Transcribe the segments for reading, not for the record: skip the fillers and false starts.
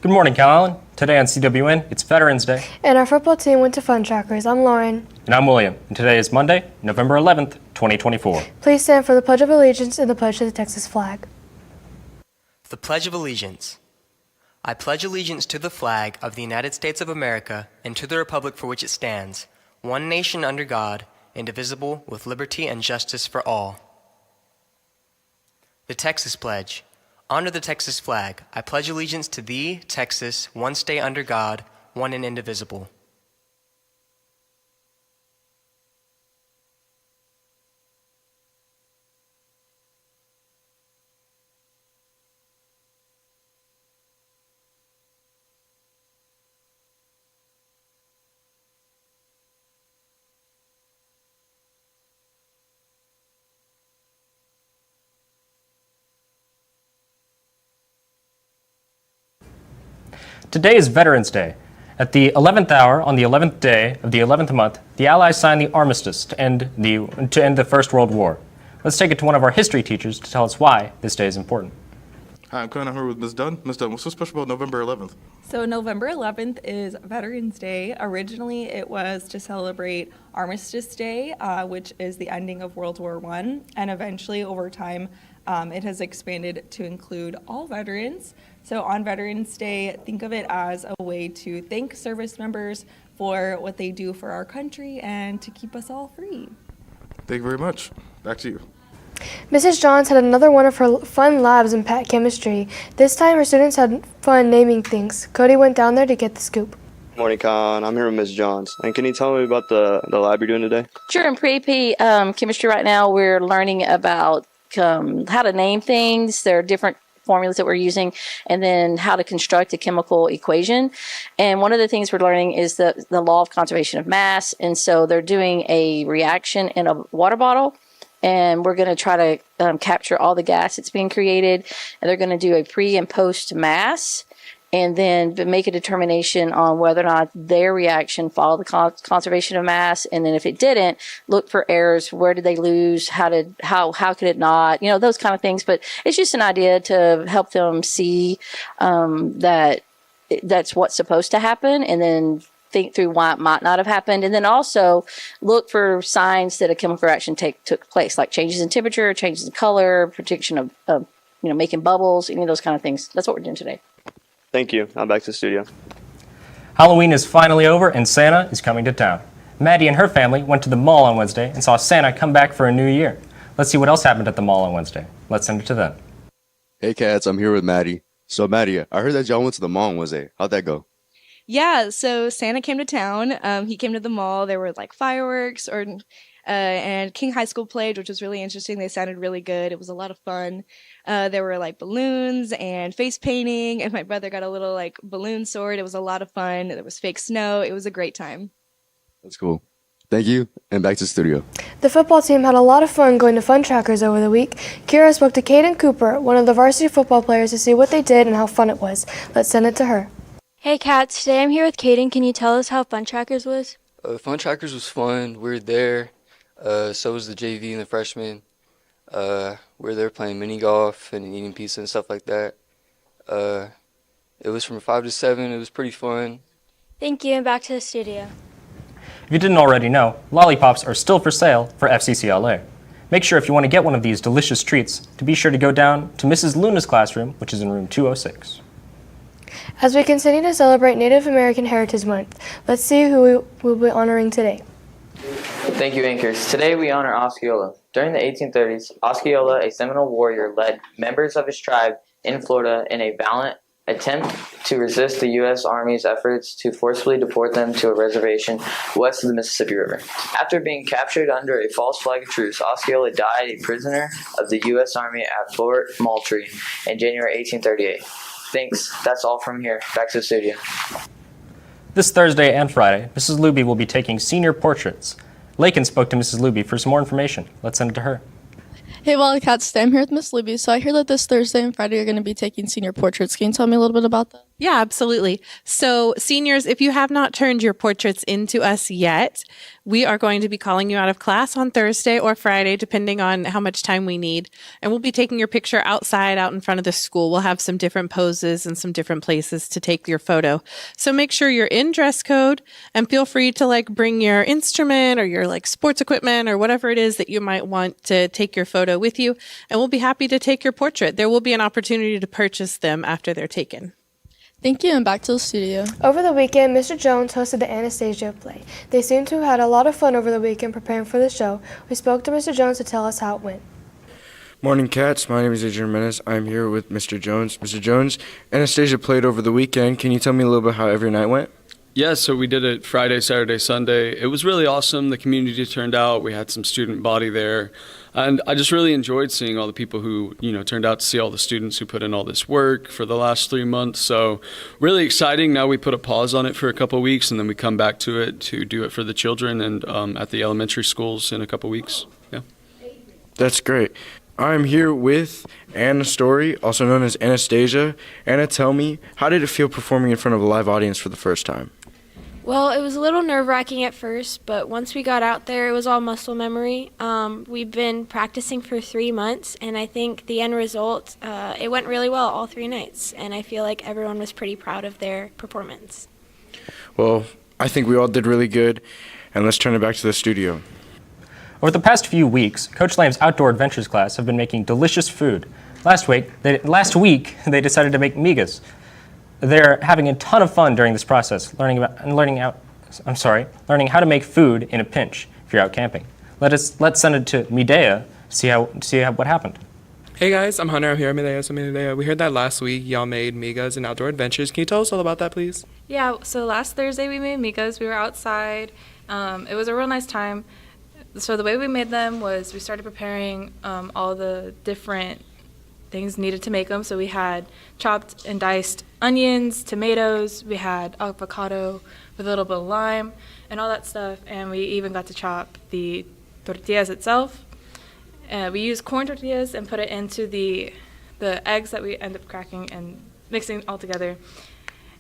Good morning, Calallen. Today on CWN, it's Veterans Day. And our football team went to Fun Trackers. I'm Lauren. And I'm William. And today is Monday, November 11th, 2024. Please stand for the Pledge of Allegiance and the pledge to the Texas flag. The Pledge of Allegiance. I pledge allegiance to the flag of the United States of America and to the republic for which it stands, one nation under God, indivisible, with liberty and justice for all. The Texas Pledge. Under the Texas flag, I pledge allegiance to thee, Texas, one state under God, one and indivisible. Today is Veterans Day. At the 11th hour, on the 11th day of the 11th month, the Allies signed the armistice to end the First World War. Let's take it to one of our history teachers to tell us why this day is important. Hi, I'm Connor here with Ms. Dunn. Ms. Dunn, what's so special about November 11th? So November 11th is Veterans Day. Originally, it was to celebrate Armistice Day, which is the ending of World War I, and eventually, over time, it has expanded to include all veterans. So on Veterans Day, think of it as a way to thank service members for what they do for our country and to keep us all free. Thank you very much. Back to you. Mrs. Johns had another one of her fun labs in pet chemistry. This time her students had fun naming things. Cody went down there to get the scoop. Morning, Colin. I'm here with Ms. Johns. And can you tell me about the lab you're doing today? Sure. In pre-AP chemistry right now, we're learning about how to name things. There are different formulas that we're using, and then how to construct a chemical equation. And one of the things we're learning is the law of conservation of mass. And so they're doing a reaction in a water bottle, and we're going to try to capture all the gas that's being created. And they're going to do a pre and post mass, and then make a determination on whether or not their reaction followed the conservation of mass. And then if it didn't, look for errors. Where did they lose? How could it not? You know, those kind of things. But it's just an idea to help them see that that's what's supposed to happen, and then think through why it might not have happened. And then also look for signs that a chemical reaction took place, like changes in temperature, changes in color, prediction of making bubbles, any of those kind of things. That's what we're doing today. Thank you. I'm back to the studio. Halloween is finally over and Santa is coming to town. Maddie and her family went to the mall on Wednesday and saw Santa come back for a new year. Let's see what else happened at the mall on Wednesday. Let's send it to them. Hey cats, I'm here with Maddie. So Maddie, I heard that y'all went to the mall on Wednesday. How'd that go? Yeah, so Santa came to town. He came to the mall. There were like fireworks and King High School played, which was really interesting. They sounded really good. It was a lot of fun. There were like balloons and face painting, and my brother got a little like balloon sword. It was a lot of fun. There was fake snow. It was a great time. That's cool. Thank you, and back to the studio. The football team had a lot of fun going to Fun Trackers over the week. Kira spoke to Caden Cooper, one of the varsity football players, to see what they did and how fun it was. Let's send it to her. Hey Kat, today I'm here with Caden. Can you tell us how Fun Trackers was? Fun Trackers was fun. We were there. So was the JV and the freshmen. We were there playing mini golf and eating pizza and stuff like that. It was from 5 to 7. It was pretty fun. Thank you, and back to the studio. If you didn't already know, lollipops are still for sale for FCCLA. Make sure if you want to get one of these delicious treats to be sure to go down to Mrs. Luna's classroom, which is in room 206. As we continue to celebrate Native American Heritage Month, let's see who we will be honoring today. Thank you, anchors. Today we honor Osceola. During the 1830s, Osceola, a Seminole warrior, led members of his tribe in Florida in a valiant attempt to resist the U.S. Army's efforts to forcibly deport them to a reservation west of the Mississippi River. After being captured under a false flag of truce, Osceola died a prisoner of the U.S. Army at Fort Moultrie in January 1838. Thanks. That's all from here. Back to the studio. This Thursday and Friday, Mrs. Luby will be taking senior portraits. Lakin spoke to Mrs. Luby for some more information. Let's send it to her. Hey Wildcats, I'm here with Miss Luby. So I hear that this Thursday and Friday you're going to be taking senior portraits. Can you tell me a little bit about that? Yeah, absolutely. So seniors, if you have not turned your portraits into us yet, We are going to be calling you out of class on Thursday or Friday, depending on how much time we need. And we'll be taking your picture outside, out in front of the school. We'll have some different poses and some different places to take your photo. So make sure you're in dress code and feel free to bring your instrument or your sports equipment or whatever it is that you might want to take your photo with you. And we'll be happy to take your portrait. There will be an opportunity to purchase them after they're taken. Thank you, and back to the studio. Over the weekend, Mr. Jones hosted the Anastasia play. They seem to have had a lot of fun over the weekend preparing for the show. We spoke to Mr. Jones to tell us how it went. Morning, Cats. My name is Adrian Menace. I'm here with Mr. Jones. Mr. Jones, Anastasia played over the weekend. Can you tell me a little bit how every night went? Yeah, so we did it Friday, Saturday, Sunday. It was really awesome. The community turned out. We had some student body there. And I just really enjoyed seeing all the people who, turned out to see all the students who put in all this work for the last 3 months. So really exciting. Now we put a pause on it for a couple of weeks, and then we come back to it to do it for the children and at the elementary schools in a couple of weeks. Yeah. That's great. I'm here with Anna Story, also known as Anastasia. Anna, tell me, how did it feel performing in front of a live audience for the first time? Well, it was a little nerve-wracking at first, but once we got out there, it was all muscle memory. We've been practicing for 3 months, and I think the end result, it went really well all 3 nights, and I feel like everyone was pretty proud of their performance. Well, I think we all did really good, and let's turn it back to the studio. Over the past few weeks, Coach Lamb's Outdoor Adventures class have been making delicious food. Last week, they decided to make migas. They're having a ton of fun during this process, learning how to make food in a pinch if you're out camping. Let's send it to Medea to see what happened. Hey guys, I'm Hunter. I'm here at Medea. We heard that last week y'all made migas and outdoor adventures. Can you tell us all about that, please? Yeah, so last Thursday we made migas. We were outside. It was a real nice time. So the way we made them was we started preparing all the different things needed to make them. So we had chopped and diced onions, tomatoes, we had avocado with a little bit of lime and all that stuff, and we even got to chop the tortillas itself. We used corn tortillas and put it into the eggs that we end up cracking and mixing all together,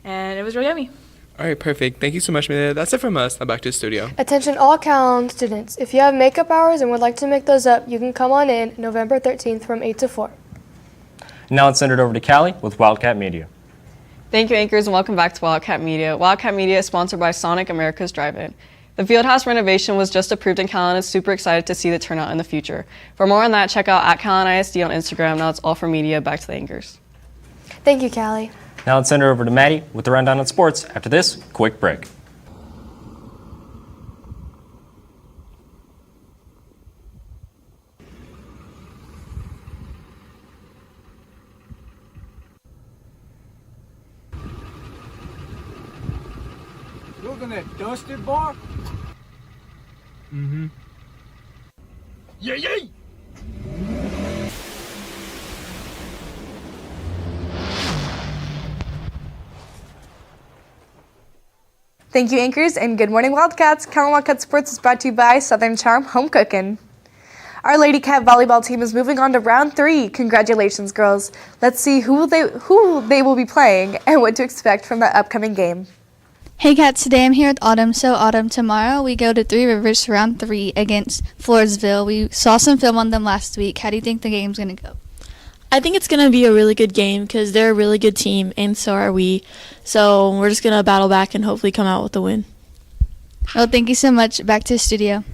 and it was really yummy. All right, perfect. Thank you so much, Medea. That's it from us. Now back to the studio. Attention all Calallen students. If you have makeup hours and would like to make those up, you can come on in November 13th from 8 to 4. Now let's send it over to Callie with Wildcat Media. Thank you, anchors, and welcome back to Wildcat Media. Wildcat Media is sponsored by Sonic America's Drive-In. The Fieldhouse renovation was just approved in Calallen and is super excited to see the turnout in the future. For more on that, check out @Calallen ISD on Instagram. Now it's all for media. Back to the anchors. Thank you, Callie. Now let's send it over to Maddie with the rundown on sports after this quick break. Looking at Dusty Bar? Mm-hmm. Yeah, yeah! Thank you, anchors, and good morning, Wildcats. Calallen Wildcat Sports is brought to you by Southern Charm Home Cooking. Our Lady Cat volleyball team is moving on to round 3. Congratulations, girls. Let's see who they will be playing and what to expect from the upcoming game. Hey Cats, today I'm here with Autumn. So Autumn, tomorrow we go to Three Rivers for round 3 against Floresville. We saw some film on them last week. How do you think the game's going to go? I think it's going to be a really good game because they're a really good team, and so are we. So we're just going to battle back and hopefully come out with a win. Well, thank you so much. Back to the studio.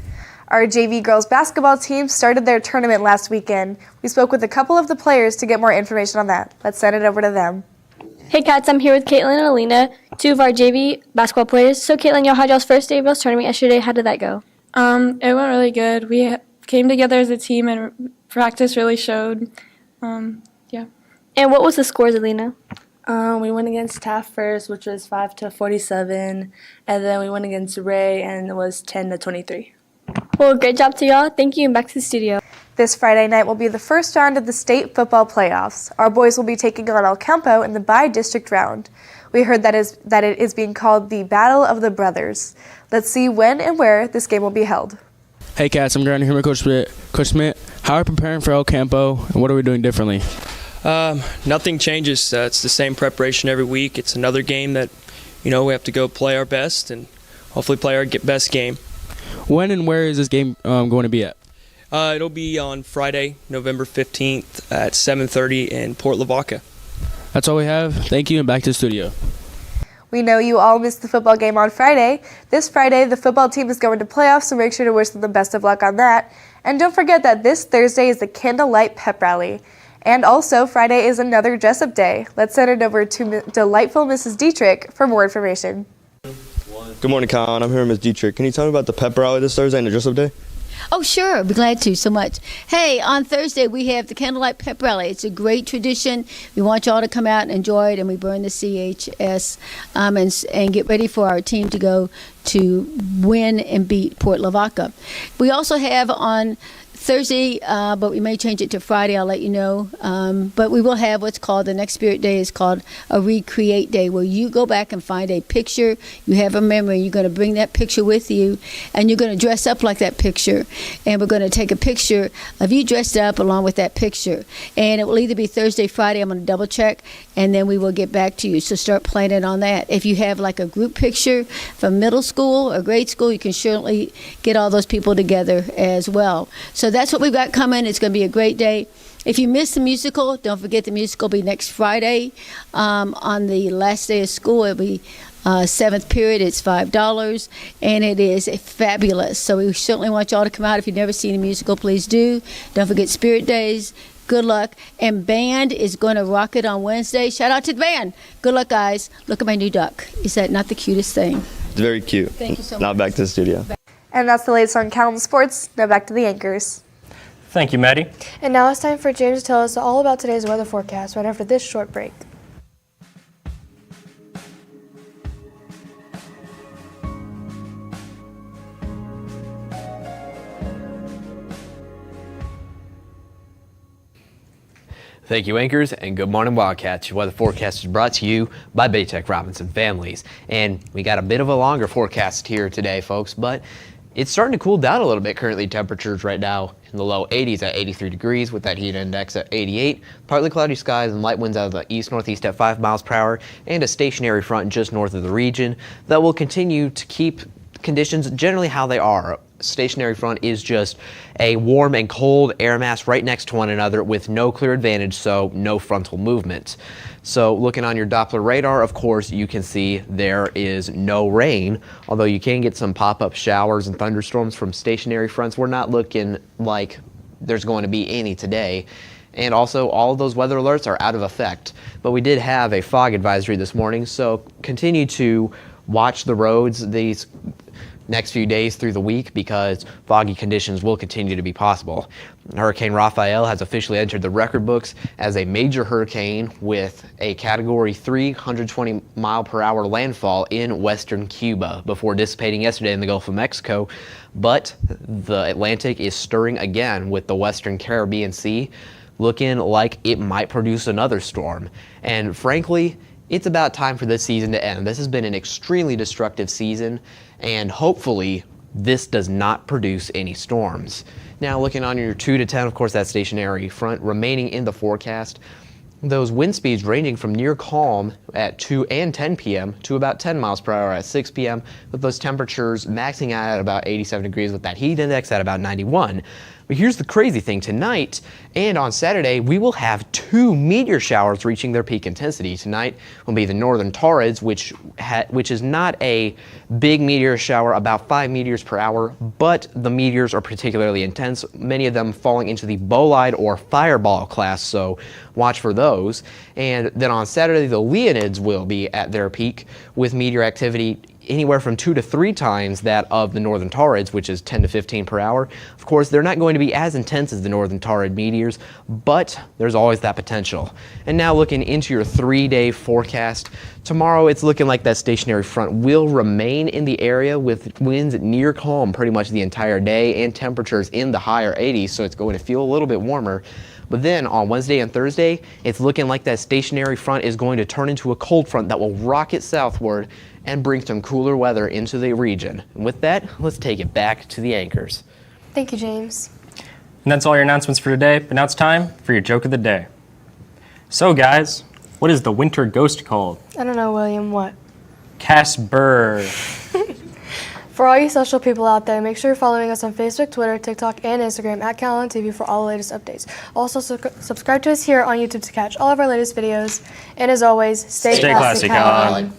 Our JV girls basketball team started their tournament last weekend. We spoke with a couple of the players to get more information on that. Let's send it over to them. Hey Cats, I'm here with Caitlin and Alina, 2 of our JV basketball players. So Caitlin, y'all had y'all's first day of y'all's tournament yesterday. How did that go? It went really good. We came together as a team and practice really showed. Yeah. And what was the scores, Alina? We went against Taft first, which was 5-47, and then we went against Ray, and it was 10-23. Well, great job to y'all. Thank you, and back to the studio. This Friday night will be the first round of the state football playoffs. Our boys will be taking on El Campo in the bi-district round. We heard that it is being called the Battle of the Brothers. Let's see when and where this game will be held. Hey Cats, I'm Grant here with Coach Smith. How are we preparing for El Campo, and what are we doing differently? Nothing changes. It's the same preparation every week. It's another game that, we have to go play our best and hopefully play our best game. When and where is this game going to be at? It'll be on Friday, November 15th at 7:30 in Port Lavaca. That's all we have. Thank you, and back to the studio. We know you all missed the football game on Friday. This Friday, the football team is going to playoffs, so make sure to wish them the best of luck on that. And don't forget that this Thursday is the Candlelight Pep Rally. And also, Friday is another dress-up day. Let's send it over to delightful Mrs. Dietrich for more information. Good morning, Colin. I'm here with Ms. Dietrich. Can you tell me about the pep rally this Thursday and the dress-up day? Oh, sure. Be glad to so much. Hey, on Thursday, we have the Candlelight Pep Rally. It's a great tradition. We want y'all to come out and enjoy it, and we burn the CHS and get ready for our team to go to win and beat Port Lavaca. We also have on Thursday, but we may change it to Friday. I'll let you know. But we will have what's called the next Spirit Day is called a Recreate Day, where you go back and find a picture. You have a memory. You're going to bring that picture with you, and you're going to dress up like that picture. And we're going to take a picture of you dressed up along with that picture. And it will either be Thursday, Friday. I'm going to double check, and then we will get back to you. So start planning on that. If you have like a group picture from middle school or grade school, you can surely get all those people together as well. So that's what we've got coming. It's going to be a great day. If you missed the musical, don't forget the musical will be next Friday on the last day of school. It'll be seventh period. It's $5, and it is fabulous. So we certainly want y'all to come out. If you've never seen a musical, please do. Don't forget Spirit Days. Good luck. And band is going to rock it on Wednesday. Shout out to the band. Good luck, guys. Look at my new duck. Is that not the cutest thing? It's very cute. Thank you so much. Now back to the studio. And that's the latest on Calallen Sports. Now back to the anchors. Thank you, Maddie. And now it's time for James to tell us all about today's weather forecast right after this short break. Thank you, anchors, and good morning, Wildcats. Your weather forecast is brought to you by Baytech Robinson Families. And we got a bit of a longer forecast here today, folks, but it's starting to cool down a little bit. Currently, temperatures right now in the low 80s at 83 degrees with that heat index at 88. Partly cloudy skies and light winds out of the east-northeast at 5 miles per hour, and a stationary front just north of the region that will continue to keep conditions generally how they are. Stationary front is just a warm and cold air mass right next to one another with no clear advantage, so no frontal movement. So looking on your Doppler radar, of course, you can see there is no rain, although you can get some pop-up showers and thunderstorms from stationary fronts. We're not looking like there's going to be any today. And also, all of those weather alerts are out of effect. But we did have a fog advisory this morning, so continue to watch the roads these next few days through the week because foggy conditions will continue to be possible. Hurricane Rafael has officially entered the record books as a major hurricane with a Category 3, 120 mile per hour landfall in western Cuba before dissipating yesterday in the Gulf of Mexico. But the Atlantic is stirring again with the western Caribbean Sea, looking like it might produce another storm. And frankly, it's about time for this season to end. This has been an extremely destructive season, and hopefully this does not produce any storms. Now looking on your 2 to 10, of course, that stationary front remaining in the forecast. Those wind speeds ranging from near calm at 2 and 10 p.m. to about 10 miles per hour at 6 p.m. with those temperatures maxing out at about 87 degrees with that heat index at about 91. But here's the crazy thing. Tonight and on Saturday, we will have 2 meteor showers reaching their peak intensity. Tonight will be the northern Taurids, which is not a big meteor shower, about 5 meteors per hour, but the meteors are particularly intense, many of them falling into the bolide or fireball class, so watch for those. And then on Saturday, the Leonids will be at their peak with meteor activity anywhere from 2 to 3 times that of the northern Taurids, which is 10 to 15 per hour. Of course, they're not going to be as intense as the northern Taurid meteors, but there's always that potential. And now looking into your 3-day forecast, tomorrow it's looking like that stationary front will remain in the area with winds near calm pretty much the entire day and temperatures in the higher 80s, so it's going to feel a little bit warmer. But then on Wednesday and Thursday, it's looking like that stationary front is going to turn into a cold front that will rocket southward and bring some cooler weather into the region. And with that, let's take it back to the anchors. Thank you, James. And that's all your announcements for today, but now it's time for your joke of the day. So guys, what is the winter ghost called? I don't know, William, what? Casper. For all you social people out there, make sure you're following us on Facebook, Twitter, TikTok, and Instagram at Calallen TV for all the latest updates. Also, subscribe to us here on YouTube to catch all of our latest videos. And as always, stay classy, Calallen.